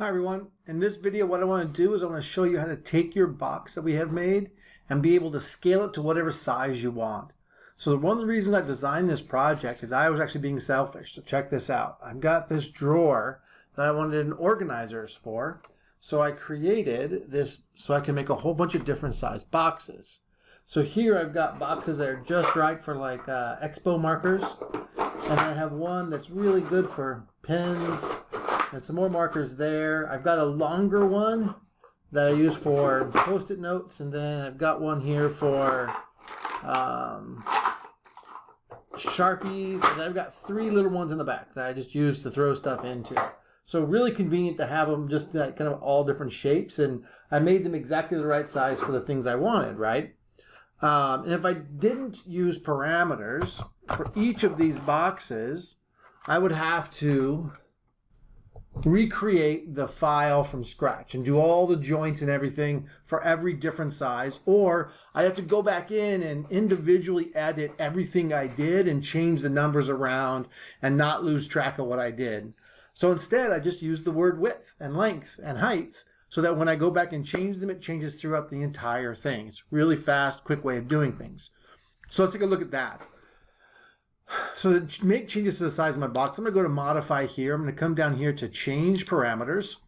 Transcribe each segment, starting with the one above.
Hi everyone. In this video what I want to do is I want to show you how to take your box that we have made and be able to scale it to whatever size you want. So one of the reasons I designed this project is I was actually being selfish. So check this out. I've got this drawer that I wanted an organizers for. So I created this so I can make a whole bunch of different size boxes. So here I've got boxes that are just right for like expo markers. And I have one that's really good for pens. And some more markers there. I've got a longer one that I use for post-it notes, and then I've got one here for Sharpies, and I've got three little ones in the back that I just use to throw stuff into. So really convenient to have them just kind of all different shapes, and I made them exactly the right size for the things I wanted, right? And if I didn't use parameters for each of these boxes, I would have to recreate the file from scratch and do all the joints and everything for every different size, or I have to go back in and individually edit everything I did and change the numbers around and not lose track of what I did. So instead I just use the word width and length and height so that when I go back and change them, it changes throughout the entire thing. It's a really fast, quick way of doing things. So let's take a look at that. So to make changes to the size of my box, I'm going to go to modify here. I'm going to come down here to change parameters.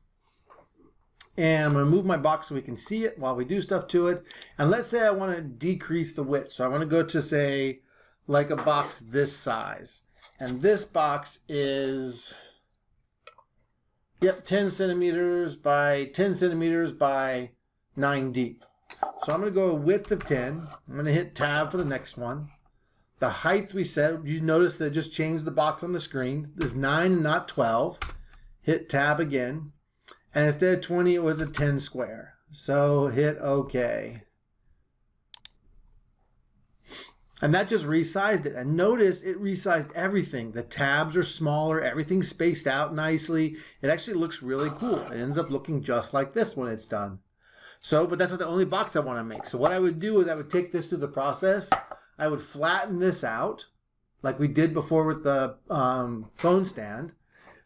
And I'm going to move my box so we can see it while we do stuff to it. And let's say I want to decrease the width. So I want to go to, say, like a box this size. And this box is, 10 centimeters by 10 centimeters by 9 deep. So I'm going to go width of 10. I'm going to hit tab for the next one. The height we said, you notice that it just changed the box on the screen. There's 9 and not 12. Hit tab again. And instead of 20, it was a 10 square. So hit OK. And that just resized it. And notice it resized everything. The tabs are smaller. Everything's spaced out nicely. It actually looks really cool. It ends up looking just like this when it's done. So, but that's not the only box I want to make. So what I would do is I would take this through the process. I would flatten this out like we did before with the phone stand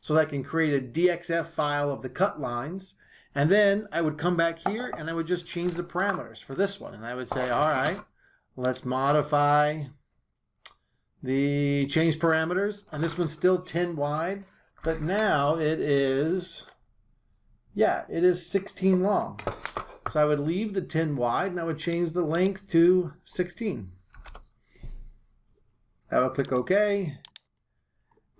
so that I can create a DXF file of the cut lines. And then I would come back here and I would just change the parameters for this one. And I would say, all right, let's modify the change parameters. And this one's still 10 wide, but now it is 16 long. So I would leave the 10 wide and I would change the length to 16. I would click OK,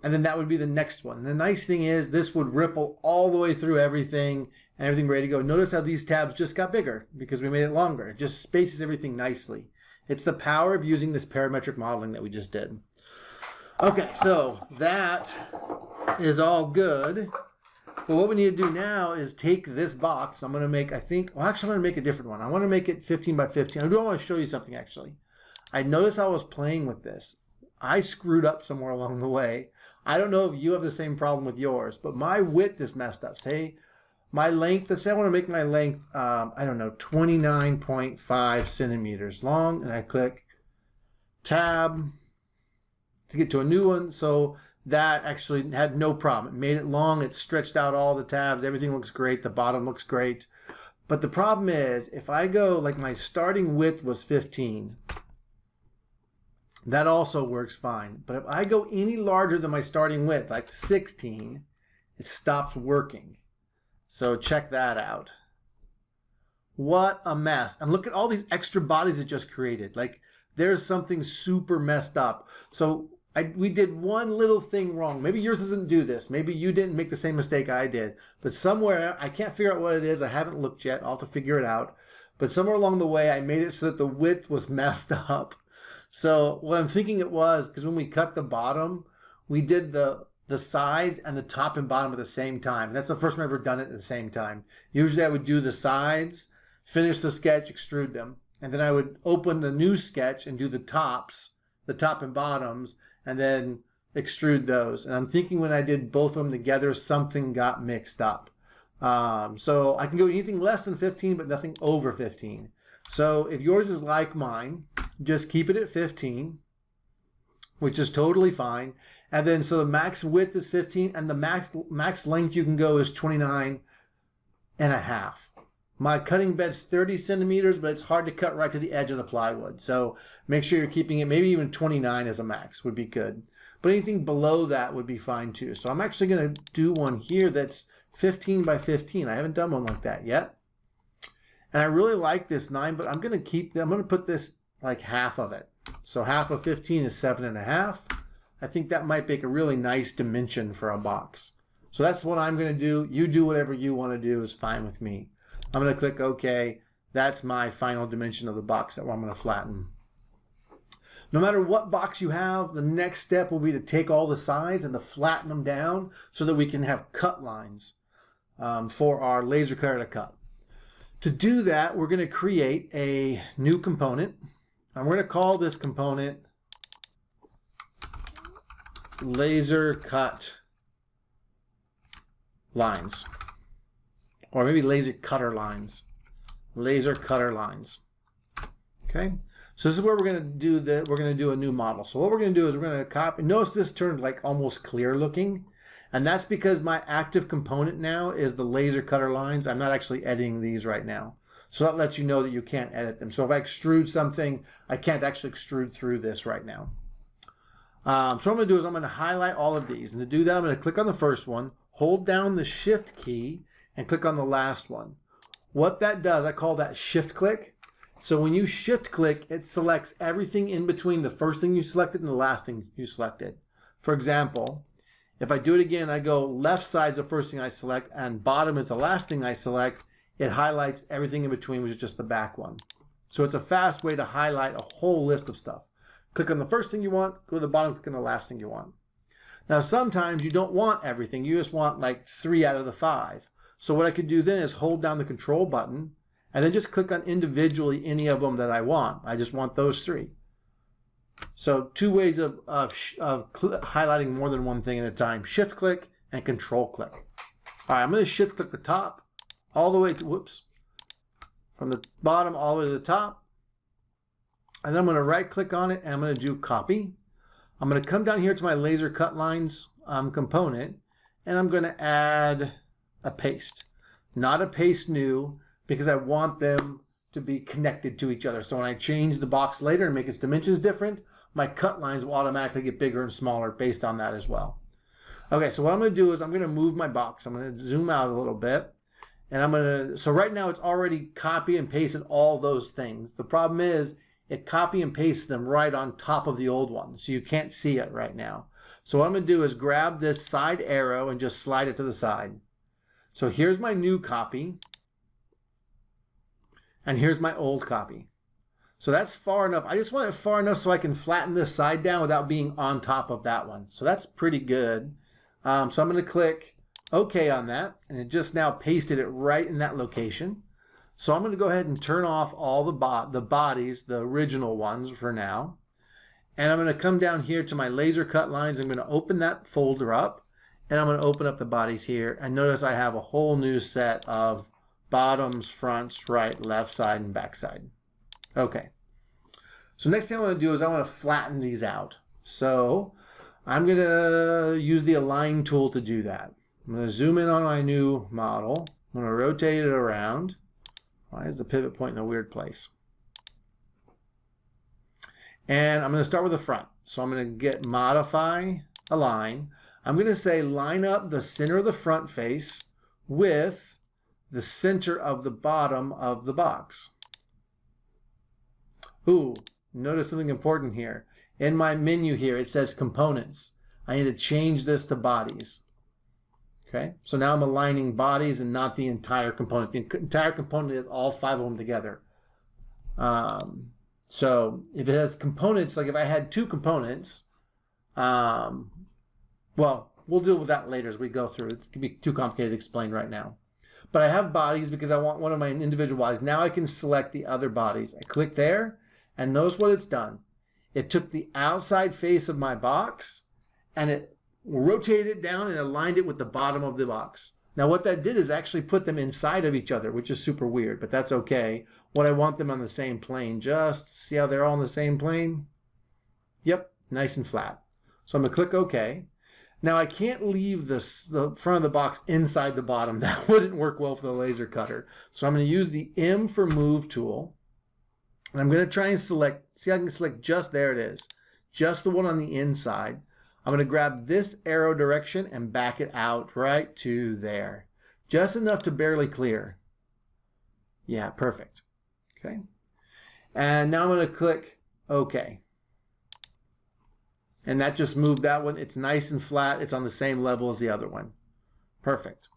and then that would be the next one. And the nice thing is this would ripple all the way through everything and everything ready to go. Notice how these tabs just got bigger because we made it longer. It just spaces everything nicely. It's the power of using this parametric modeling that we just did. Okay, so that is all good. But what we need to do now is take this box. I'm going to make, I'm going to make a different one. I want to make it 15 by 15. I do want to show you something actually. I noticed I was playing with this. I screwed up somewhere along the way. I don't know if you have the same problem with yours, but my width is messed up. Say my length, let's say I want to make my length, 29.5 centimeters long, and I click tab to get to a new one. So that actually had no problem. It made it long, it stretched out all the tabs, everything looks great, the bottom looks great. But the problem is, if I go, like my starting width was 15, that also works fine. But if I go any larger than my starting width, like 16, it stops working. So check that out. What a mess. And look at all these extra bodies it just created. Like there's something super messed up. So we did one little thing wrong. Maybe yours doesn't do this. Maybe you didn't make the same mistake I did. But somewhere, I can't figure out what it is. I haven't looked yet. I'll have to figure it out. But somewhere along the way, I made it so that the width was messed up. So what I'm thinking it was, because when we cut the bottom, we did the sides and the top and bottom at the same time. And that's the first time I've ever done it at the same time. Usually I would do the sides, finish the sketch, extrude them. And then I would open a new sketch and do the tops, the top and bottoms, and then extrude those. And I'm thinking when I did both of them together, something got mixed up. So I can go anything less than 15, but nothing over 15. So if yours is like mine, just keep it at 15, which is totally fine. And then so the max width is 15 and the max length you can go is 29 1.5. My cutting bed's 30 centimeters, but it's hard to cut right to the edge of the plywood. So make sure you're keeping it, maybe even 29 as a max would be good. But anything below that would be fine too. So I'm actually going to do one here that's 15 by 15. I haven't done one like that yet. And I really like this 9, but I'm going to put this like half of it. So half of 15 is 7.5. I think that might make a really nice dimension for a box. So that's what I'm going to do. You do whatever you want to do is fine with me. I'm going to click OK. That's my final dimension of the box that I'm going to flatten. No matter what box you have, the next step will be to take all the sides and to flatten them down so that we can have cut lines for our laser cutter to cut. To do that, we're going to create a new component. And we're going to call this component laser cut lines. Or maybe laser cutter lines. Laser cutter lines. Okay? So this is where we're going to do we're going to do a new model. So what we're going to do is we're going to copy. Notice this turned like almost clear looking. And that's because my active component now is the laser cutter lines. I'm not actually editing these right now. So that lets you know that you can't edit them. So if I extrude something, I can't actually extrude through this right now. So what I'm going to do is I'm going to highlight all of these. And to do that, I'm going to click on the first one, hold down the Shift key, and click on the last one. What that does, I call that shift click. So when you shift click, it selects everything in between the first thing you selected and the last thing you selected. For example, if I do it again, I go left side is the first thing I select and bottom is the last thing I select, it highlights everything in between, which is just the back one. So it's a fast way to highlight a whole list of stuff. Click on the first thing you want, go to the bottom, click on the last thing you want. Now sometimes you don't want everything, you just want like 3 out of the 5. So what I could do then is hold down the control button and then just click on individually any of them that I want. I just want those 3. So 2 ways of highlighting more than one thing at a time. Shift click and control click. All right, I'm going to shift click the top all the way to, whoops, from the bottom all the way to the top. And then I'm going to right click on it and I'm going to do copy. I'm going to come down here to my laser cut lines component and I'm going to add a paste. Not a paste new, because I want them to be connected to each other. So when I change the box later and make its dimensions different, my cut lines will automatically get bigger and smaller based on that as well. Okay, so what I'm going to do is I'm going to move my box. I'm going to zoom out a little bit. And I'm going to, so right now it's already copy and pasted all those things. The problem is it copy and pastes them right on top of the old one. So you can't see it right now. So what I'm going to do is grab this side arrow and just slide it to the side. So here's my new copy. And here's my old copy. So that's far enough. I just want it far enough so I can flatten this side down without being on top of that one. So that's pretty good. So I'm going to click OK on that. And it just now pasted it right in that location. So I'm going to go ahead and turn off all the bodies, the original ones for now. And I'm going to come down here to my laser cut lines. I'm going to open that folder up. And I'm going to open up the bodies here. And notice I have a whole new set of bottoms, fronts, right, left side, and back side. Okay. So next thing I want to do is I want to flatten these out. So I'm going to use the align tool to do that. I'm going to zoom in on my new model. I'm going to rotate it around. Why is the pivot point in a weird place? And I'm going to start with the front. So I'm going to get modify, align. I'm going to say line up the center of the front face with the center of the bottom of the box. Ooh, notice something important here. In my menu here, it says components. I need to change this to bodies. Okay, so now I'm aligning bodies and not the entire component. The entire component is all 5 of them together. So if it has components, like if I had 2 components, well, we'll deal with that later as we go through. It's going to be too complicated to explain right now. But I have bodies because I want one of my individual bodies. Now I can select the other bodies. I click there, and notice what it's done. It took the outside face of my box, and it rotated it down and aligned it with the bottom of the box. Now what that did is actually put them inside of each other, which is super weird, but that's okay. What I want them on the same plane. Just see how they're all on the same plane? Yep, nice and flat. So I'm going to click OK. Now I can't leave the front of the box inside the bottom. That wouldn't work well for the laser cutter. So I'm going to use the M for move tool. And I'm going to try and select, see I can select just, there it is, just the one on the inside. I'm going to grab this arrow direction and back it out right to there. Just enough to barely clear. Yeah, perfect. Okay. And now I'm going to click OK. And that just moved that one. It's nice and flat. It's on the same level as the other one. Perfect.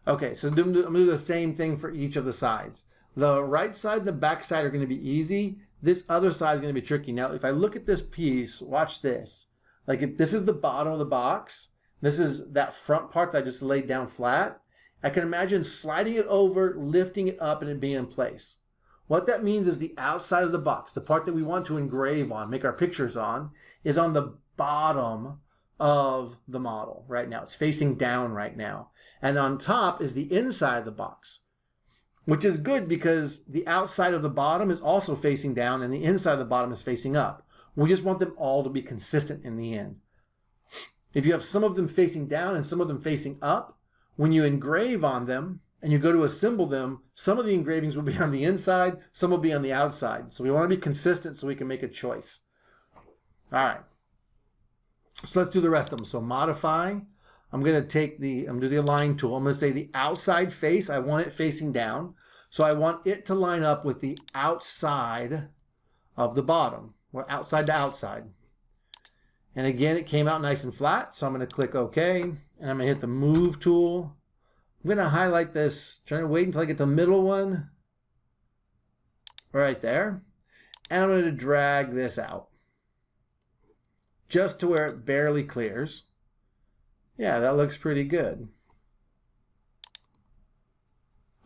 Okay, so I'm going to do the same thing for each of the sides. The right side and the back side are going to be easy. This other side is going to be tricky. Now, if I look at this piece, watch this. Like if this is the bottom of the box. This is that front part that I just laid down flat. I can imagine sliding it over, lifting it up, and it being in place. What that means is the outside of the box, the part that we want to engrave on, make our pictures on, is on the bottom of the model right now. It's facing down right now. And on top is the inside of the box, which is good because the outside of the bottom is also facing down and the inside of the bottom is facing up. We just want them all to be consistent in the end. If you have some of them facing down and some of them facing up, when you engrave on them and you go to assemble them, some of the engravings will be on the inside, some will be on the outside. So we want to be consistent so we can make a choice. All right, so let's do the rest of them. So modify, I'm going to take the, I'm going to do the align tool. I'm going to say the outside face, I want it facing down. So I want it to line up with the outside of the bottom, or outside to outside. And again, it came out nice and flat. So I'm going to click OK, and I'm going to hit the move tool. I'm going to highlight this, trying to wait until I get the middle one right there. And I'm going to drag this out just to where it barely clears. Yeah, that looks pretty good.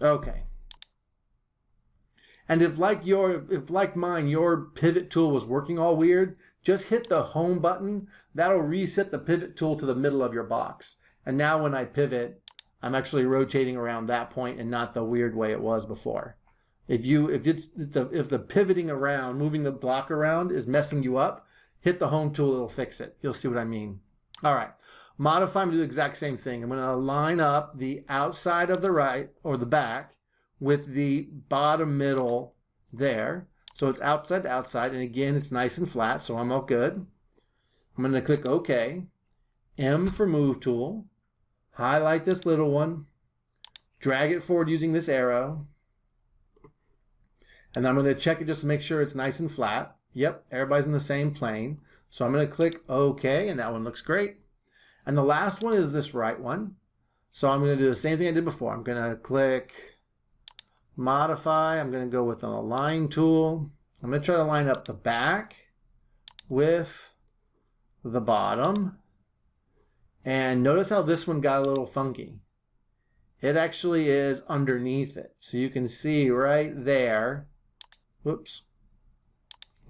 Okay. And if like mine, your pivot tool was working all weird, just hit the home button. That'll reset the pivot tool to the middle of your box. And now when I pivot, I'm actually rotating around that point and not the weird way it was before. If the pivoting around, moving the block around is messing you up, hit the home tool, it'll fix it. You'll see what I mean. All right, modify, I'm gonna do the exact same thing. I'm gonna line up the outside of the right or the back with the bottom middle there. So it's outside to outside, and again, it's nice and flat, so I'm all good. I'm gonna click OK, M for move tool, highlight this little one, drag it forward using this arrow, and then I'm gonna check it just to make sure it's nice and flat. Yep, everybody's in the same plane. So I'm going to click OK, and that one looks great. And the last one is this right one. So I'm going to do the same thing I did before. I'm going to click Modify. I'm going to go with an Align tool. I'm going to try to line up the back with the bottom. And notice how this one got a little funky. It actually is underneath it. So you can see right there. Whoops.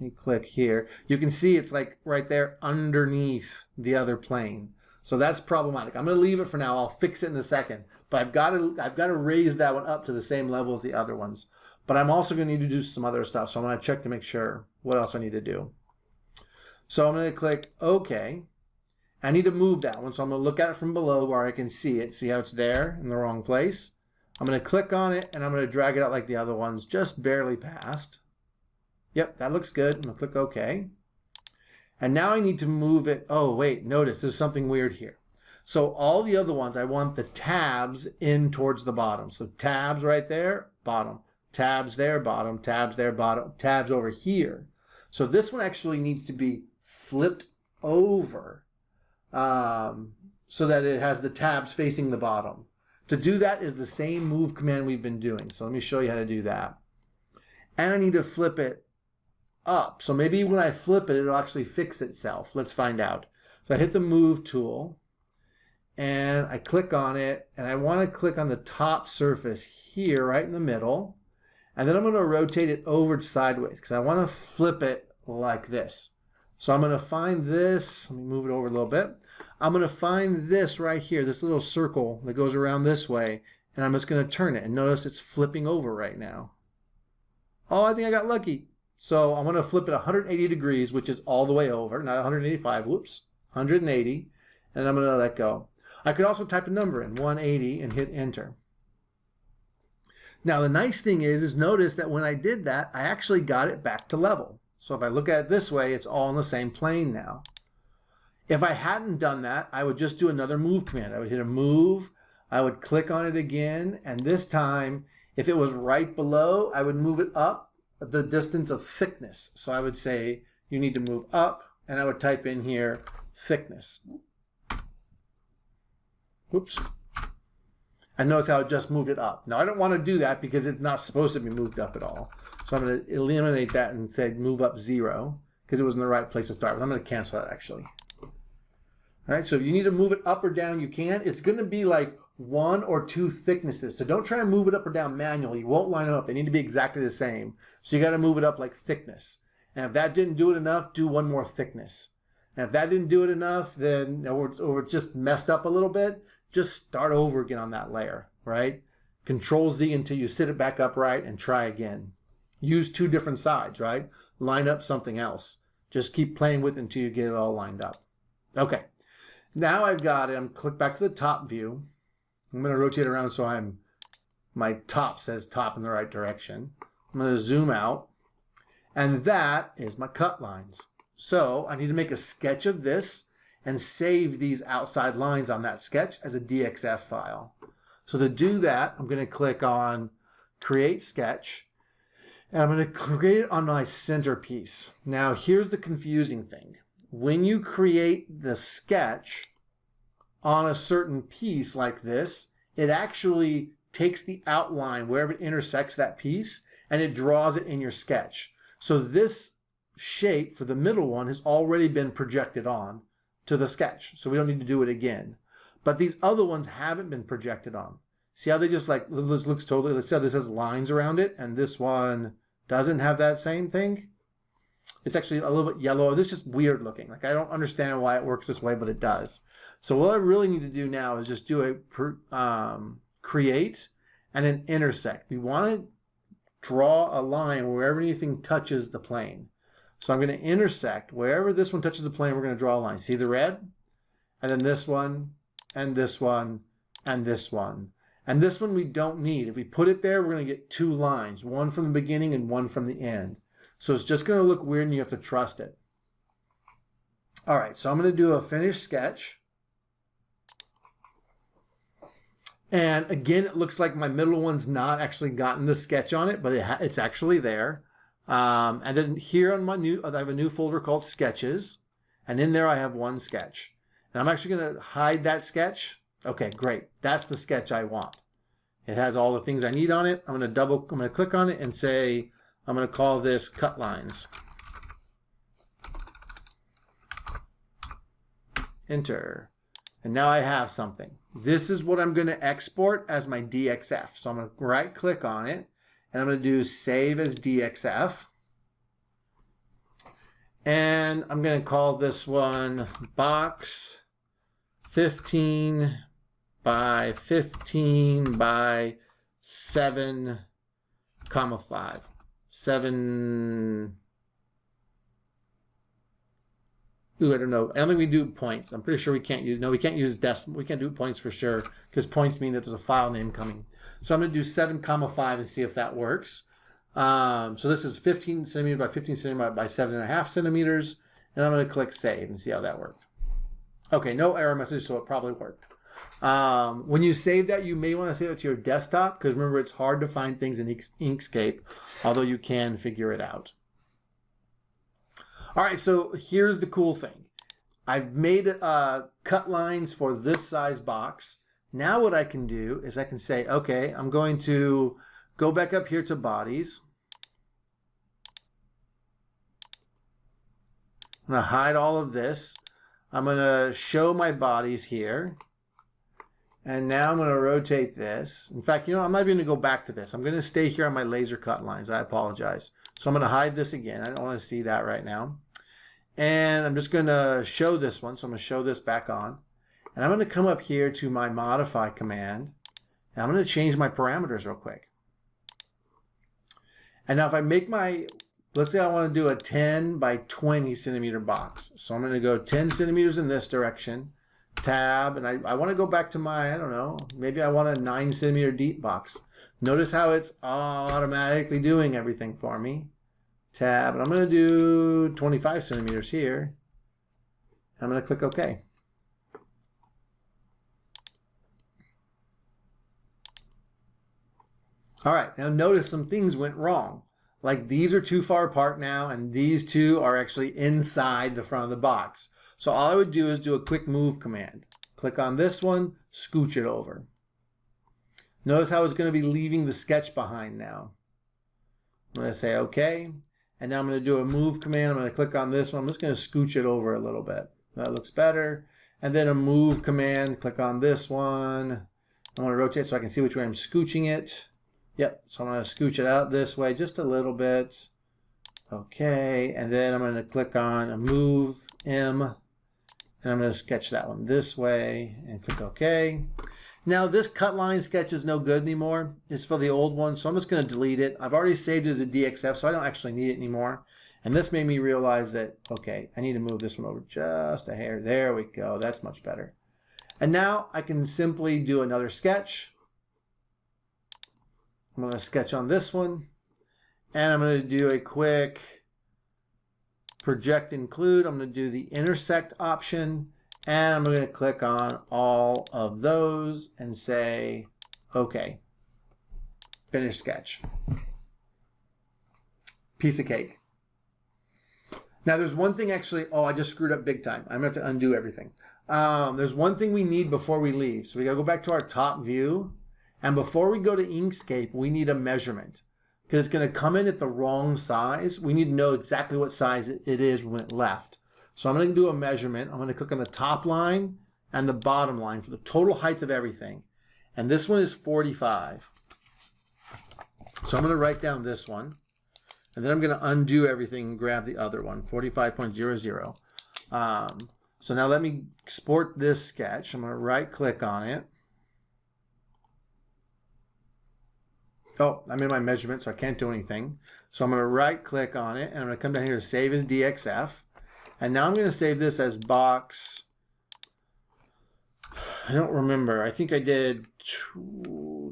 Let me click here. You can see it's like right there underneath the other plane. So that's problematic. I'm going to leave it for now. I'll fix it in a second. But I've got to raise that one up to the same level as the other ones. But I'm also going to need to do some other stuff. So I'm going to check to make sure what else I need to do. So I'm going to click OK. I need to move that one. So I'm going to look at it from below where I can see it. See how it's there in the wrong place? I'm going to click on it and I'm going to drag it out like the other ones, just barely past. Yep, that looks good. I'm going to click OK. And now I need to move it. Oh, wait, notice there's something weird here. So all the other ones, I want the tabs in towards the bottom. So tabs right there, bottom. Tabs there, bottom. Tabs there, bottom. Tabs over here. So this one actually needs to be flipped over so that it has the tabs facing the bottom. To do that is the same move command we've been doing. So let me show you how to do that. And I need to flip it up. So maybe when I flip it, it'll actually fix itself. Let's find out. So I hit the move tool and I click on it and I want to click on the top surface here right in the middle. And then I'm going to rotate it over sideways because I want to flip it like this. So I'm going to find this. Let me move it over a little bit. I'm going to find this right here, this little circle that goes around this way, and I'm just going to turn it. And notice it's flipping over right now. Oh, I think I got lucky. So I'm going to flip it 180 degrees, which is all the way over, not 185, whoops, 180. and I'm going to let go. I could also type a number in, 180, and hit enter. Now the nice thing is notice that when I did that, I actually got it back to level. So if I look at it this way, it's all in the same plane now. If I hadn't done that, I would just do another move command. I would hit a move, I would click on it again, and this time, if it was right below, I would move it up the distance of thickness. So I would say, you need to move up, and I would type in here, thickness. Oops. And notice how it just moved it up. Now I don't want to do that because it's not supposed to be moved up at all. So I'm going to eliminate that and say move up 0 because it was in the right place to start with. I'm going to cancel that actually. All right, so if you need to move it up or down, you can. It's going to be like 1 or 2 thicknesses. So don't try and move it up or down manually. You won't line them up. They need to be exactly the same. So you got to move it up like thickness. And if that didn't do it enough, do 1 more thickness. And if that didn't do it enough, then or it's just messed up a little bit, just start over again on that layer, right? Control Z until you sit it back upright and try again. Use 2 different sides, right? Line up something else. Just keep playing with it until you get it all lined up. Okay, now I've got it. I'm click back to the top view. I'm going to rotate around so my top says top in the right direction. I'm going to zoom out, and that is my cut lines. So I need to make a sketch of this and save these outside lines on that sketch as a DXF file. So to do that, I'm going to click on Create Sketch, and I'm going to create it on my centerpiece. Now here's the confusing thing. When you create the sketch on a certain piece like this, it actually takes the outline wherever it intersects that piece and it draws it in your sketch. So this shape for the middle one has already been projected on to the sketch, so we don't need to do it again. But these other ones haven't been projected on. See how they just like, this looks totally, let's say this has lines around it, and this one doesn't have that same thing. It's actually a little bit yellow. This is just weird looking. Like I don't understand why it works this way, but it does. So what I really need to do now is just do a create and then intersect. We want to draw a line wherever anything touches the plane. So I'm going to intersect. Wherever this one touches the plane, we're going to draw a line. See the red? And then this one, and this one, and this one. And this one we don't need. If we put it there, we're going to get 2 lines, one from the beginning and one from the end. So it's just going to look weird and you have to trust it. All right, so I'm going to do a finished sketch. And again, it looks like my middle one's not actually gotten the sketch on it, but it's actually there. And then here on my I have a new folder called Sketches, and in there I have 1 sketch. And I'm actually going to hide that sketch. Okay, great. That's the sketch I want. It has all the things I need on it. I'm going to click on it and say, I'm going to call this Cut Lines. Enter. And now I have something. This is what I'm going to export as my DXF. So I'm going to right click on it, and I'm going to do Save as DXF. And I'm going to call this one Box 15 by 15 by 7, 5. 7. Ooh, I don't know. I don't think we do points. I'm pretty sure we can't use, no, we can't use decimal. We can't do points for sure because points mean that there's a file name coming. So I'm going to do 7, 5 and see if that works. So this is 15 centimeters by 15 centimeters by 7.5 centimeters. And I'm going to click Save and see how that worked. Okay, no error message, so it probably worked. When you save that, you may want to save it to your desktop because remember, it's hard to find things in Inkscape, although you can figure it out. All right, so here's the cool thing. I've made cut lines for this size box. Now what I can do is I can say, okay, I'm going to go back up here to bodies. I'm going to hide all of this. I'm going to show my bodies here. And now I'm going to rotate this. In fact, you know, I'm not even going to go back to this. I'm going to stay here on my laser cut lines. I apologize. So I'm going to hide this again. I don't want to see that right now. And I'm just going to show this one. So I'm going to show this back on. And I'm going to come up here to my modify command. And I'm going to change my parameters real quick. And now if I make my, let's say I want to do a 10 by 20 centimeter box. So I'm going to go 10 centimeters in this direction, tab, and I want to go back to my, I don't know, maybe I want a 9 centimeter deep box. Notice how it's automatically doing everything for me. Tab, and I'm going to do 25 centimeters here. I'm going to click OK. All right, now notice some things went wrong. Like these are too far apart now, and these two are actually inside the front of the box. So all I would do is do a quick move command. Click on this one, scooch it over. Notice how it's going to be leaving the sketch behind now. I'm going to say OK, and now I'm going to do a move command. I'm going to click on this one. I'm just going to scooch it over a little bit. That looks better. And then a move command, click on this one. I want to rotate so I can see which way I'm scooching it. Yep, so I'm going to scooch it out this way just a little bit. Okay, and then I'm going to click on a move M, and I'm going to sketch that one this way and click OK. Now this cut line sketch is no good anymore. It's for the old one, so I'm just going to delete it. I've already saved it as a DXF, so I don't actually need it anymore. And this made me realize that, okay, I need to move this one over just a hair. There we go. That's much better. And now I can simply do another sketch. I'm going to sketch on this one, and I'm going to do a quick project include. I'm going to do the intersect option, and I'm going to click on all of those and say, okay, finish sketch. Piece of cake. Now there's one thing actually, oh, I just screwed up big time. I'm going to have to undo everything. There's one thing we need before we leave. So we got to go back to our top view. And before we go to Inkscape, we need a measurement because it's going to come in at the wrong size. We need to know exactly what size it is when it left. So I'm going to do a measurement. I'm going to click on the top line and the bottom line for the total height of everything. And this one is 45. So I'm going to write down this one. And then I'm going to undo everything and grab the other one, 45.00. So now let me export this sketch. I'm going to right click on it. Oh, I'm in my measurement, so I can't do anything. So I'm going to right click on it, and I'm going to come down here to save as DXF. And now I'm going to save this as box. I don't remember. I think I did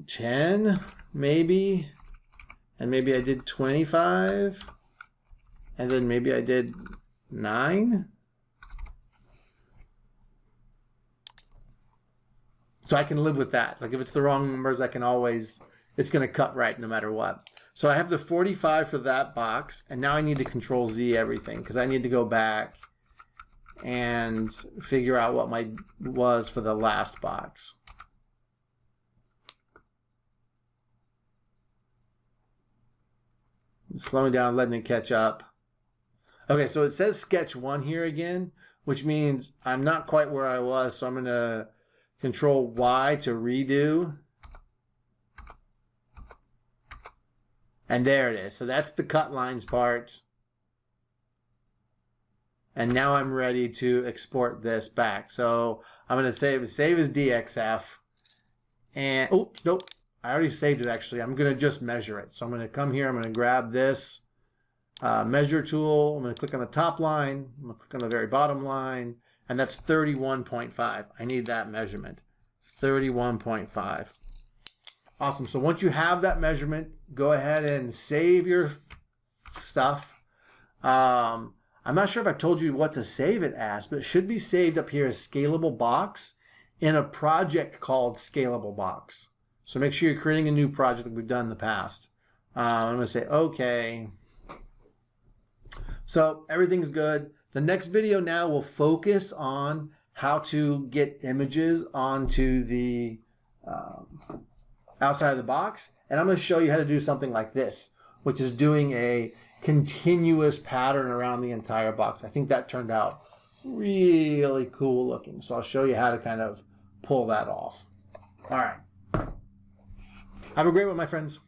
10, maybe. And maybe I did 25. And then maybe I did 9. So I can live with that. Like if it's the wrong numbers, I can always... It's going to cut right no matter what. So I have the 45 for that box, and now I need to Control Z everything because I need to go back and figure out what my was for the last box. Slowing down, letting it catch up. Okay, so it says sketch 1 here again, which means I'm not quite where I was, so I'm going to Control Y to redo. And there it is. So that's the cut lines part. And now I'm ready to export this back. So I'm going to save as DXF. And, oh, nope. I already saved it actually. I'm going to just measure it. So I'm going to come here. I'm going to grab this measure tool. I'm going to click on the top line. I'm going to click on the very bottom line. And that's 31.5. I need that measurement. 31.5. Awesome. So once you have that measurement, go ahead and save your stuff. I'm not sure if I told you what to save it as, but it should be saved up here as Scalable Box in a project called Scalable Box. So make sure you're creating a new project like we've done in the past. I'm going to say OK. So everything's good. The next video now will focus on how to get images onto the outside of the box, and I'm going to show you how to do something like this, which is doing a continuous pattern around the entire box. I think that turned out really cool looking, so I'll show you how to kind of pull that off. All right. Have a great one, my friends.